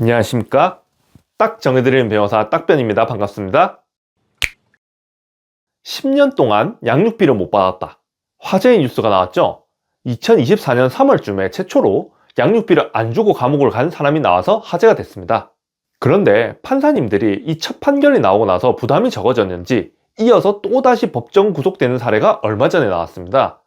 안녕하십니까? 딱 정해드리는 변호사 딱변입니다. 반갑습니다. 10년 동안 양육비를 못 받았다. 화제의 뉴스가 나왔죠? 2024년 3월쯤에 최초로 양육비를 안 주고 감옥을 간 사람이 나와서 화제가 됐습니다. 그런데 판사님들이 이 첫 판결이 나오고 나서 부담이 적어졌는지 이어서 또다시 법정 구속되는 사례가 얼마 전에 나왔습니다.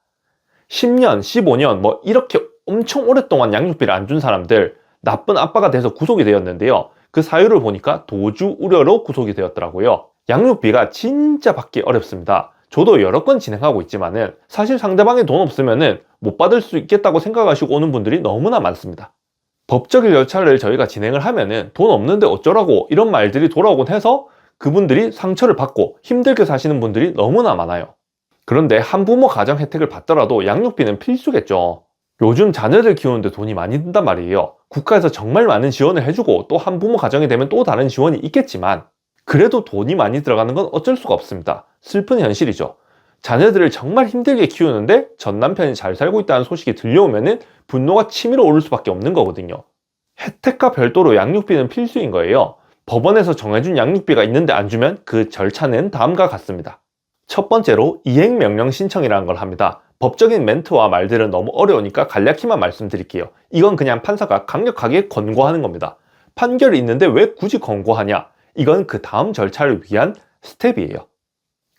10년, 15년 이렇게 엄청 오랫동안 양육비를 안 준 사람들 나쁜 아빠가 돼서 구속이 되었는데요. 그 사유를 보니까 도주 우려로 구속이 되었더라고요. 양육비가 진짜 받기 어렵습니다. 저도 여러 건 진행하고 있지만은 사실 상대방이 돈 없으면은 못 받을 수 있겠다고 생각하시고 오는 분들이 너무나 많습니다. 법적인 절차를 저희가 진행을 하면은 돈 없는데 어쩌라고 이런 말들이 돌아오곤 해서 그분들이 상처를 받고 힘들게 사시는 분들이 너무나 많아요. 그런데 한부모 가정 혜택을 받더라도 양육비는 필수겠죠. 요즘 자녀들 키우는데 돈이 많이 든단 말이에요. 국가에서 정말 많은 지원을 해주고 또 한부모 가정이 되면 또 다른 지원이 있겠지만 그래도 돈이 많이 들어가는 건 어쩔 수가 없습니다. 슬픈 현실이죠. 자녀들을 정말 힘들게 키우는데 전 남편이 잘 살고 있다는 소식이 들려오면은 분노가 치밀어 오를 수밖에 없는 거거든요. 혜택과 별도로 양육비는 필수인 거예요. 법원에서 정해준 양육비가 있는데 안 주면 그 절차는 다음과 같습니다. 첫 번째로 이행명령 신청이라는 걸 합니다. 법적인 멘트와 말들은 너무 어려우니까 간략히만 말씀드릴게요. 이건 그냥 판사가 강력하게 권고하는 겁니다. 판결이 있는데 왜 굳이 권고하냐? 이건 그 다음 절차를 위한 스텝이에요.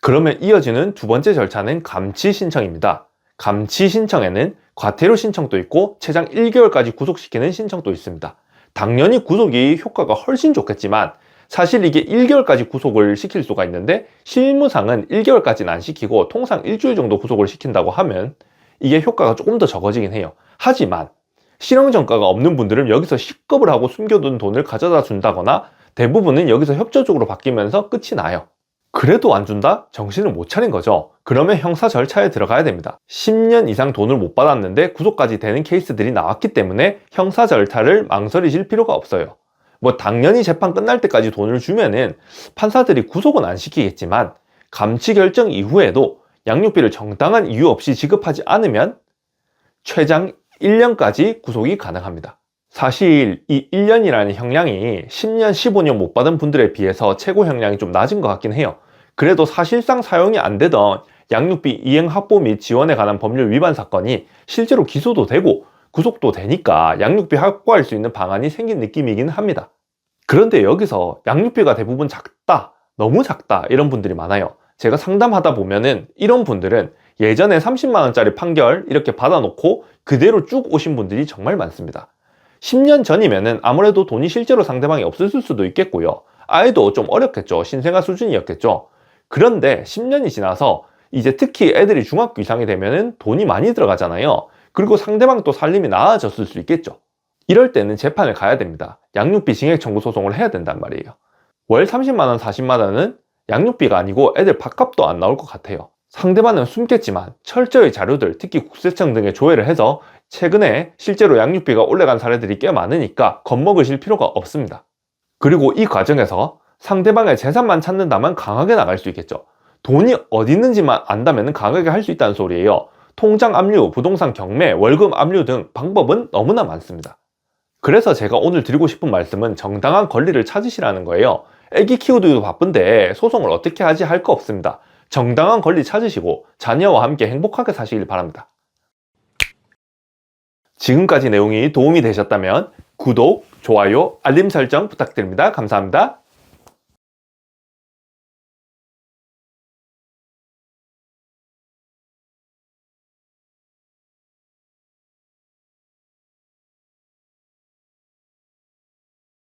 그러면 이어지는 두 번째 절차는 감치 신청입니다. 감치 신청에는 과태료 신청도 있고 최장 1개월까지 구속시키는 신청도 있습니다. 당연히 구속이 효과가 훨씬 좋겠지만 사실 이게 1개월까지 구속을 시킬 수가 있는데 실무상은 1개월까지는 안 시키고 통상 일주일 정도 구속을 시킨다고 하면 이게 효과가 조금 더 적어지긴 해요. 하지만 실형전가가 없는 분들은 여기서 식겁을 하고 숨겨둔 돈을 가져다 준다거나 대부분은 여기서 협조적으로 바뀌면서 끝이 나요. 그래도 안 준다? 정신을 못 차린 거죠. 그러면 형사 절차에 들어가야 됩니다. 10년 이상 돈을 못 받았는데 구속까지 되는 케이스들이 나왔기 때문에 형사 절차를 망설이실 필요가 없어요. 당연히 재판 끝날 때까지 돈을 주면은 판사들이 구속은 안 시키겠지만 감치 결정 이후에도 양육비를 정당한 이유 없이 지급하지 않으면 최장 1년까지 구속이 가능합니다. 사실 이 1년이라는 형량이 10년, 15년 못 받은 분들에 비해서 최고 형량이 좀 낮은 것 같긴 해요. 그래도 사실상 사용이 안 되던 양육비 이행 확보 및 지원에 관한 법률 위반 사건이 실제로 기소도 되고 구속도 되니까 양육비 확보할 수 있는 방안이 생긴 느낌이긴 합니다. 그런데 여기서 양육비가 대부분 작다, 너무 작다 이런 분들이 많아요. 제가 상담하다 보면은 이런 분들은 예전에 30만원짜리 판결 이렇게 받아놓고 그대로 쭉 오신 분들이 정말 많습니다. 10년 전이면은 아무래도 돈이 실제로 상대방이 없었을 수도 있겠고요. 아이도 좀 어렵겠죠. 신생아 수준이었겠죠. 그런데 10년이 지나서 이제 특히 애들이 중학교 이상이 되면은 돈이 많이 들어가잖아요. 그리고 상대방 또 살림이 나아졌을 수 있겠죠. 이럴 때는 재판을 가야 됩니다. 양육비 징액 청구 소송을 해야 된단 말이에요. 월 30만원, 40만원은 양육비가 아니고 애들 밥값도 안 나올 것 같아요. 상대방은 숨겠지만 철저히 자료들, 특히 국세청 등에 조회를 해서 최근에 실제로 양육비가 올라간 사례들이 꽤 많으니까 겁먹으실 필요가 없습니다. 그리고 이 과정에서 상대방의 재산만 찾는다면 강하게 나갈 수 있겠죠. 돈이 어디 있는지만 안다면 강하게 할 수 있다는 소리예요. 통장 압류, 부동산 경매, 월급 압류 등 방법은 너무나 많습니다. 그래서 제가 오늘 드리고 싶은 말씀은 정당한 권리를 찾으시라는 거예요. 애기 키우기도 바쁜데 소송을 어떻게 하지 할 거 없습니다. 정당한 권리 찾으시고 자녀와 함께 행복하게 사시길 바랍니다. 지금까지 내용이 도움이 되셨다면 구독, 좋아요, 알림 설정 부탁드립니다. 감사합니다.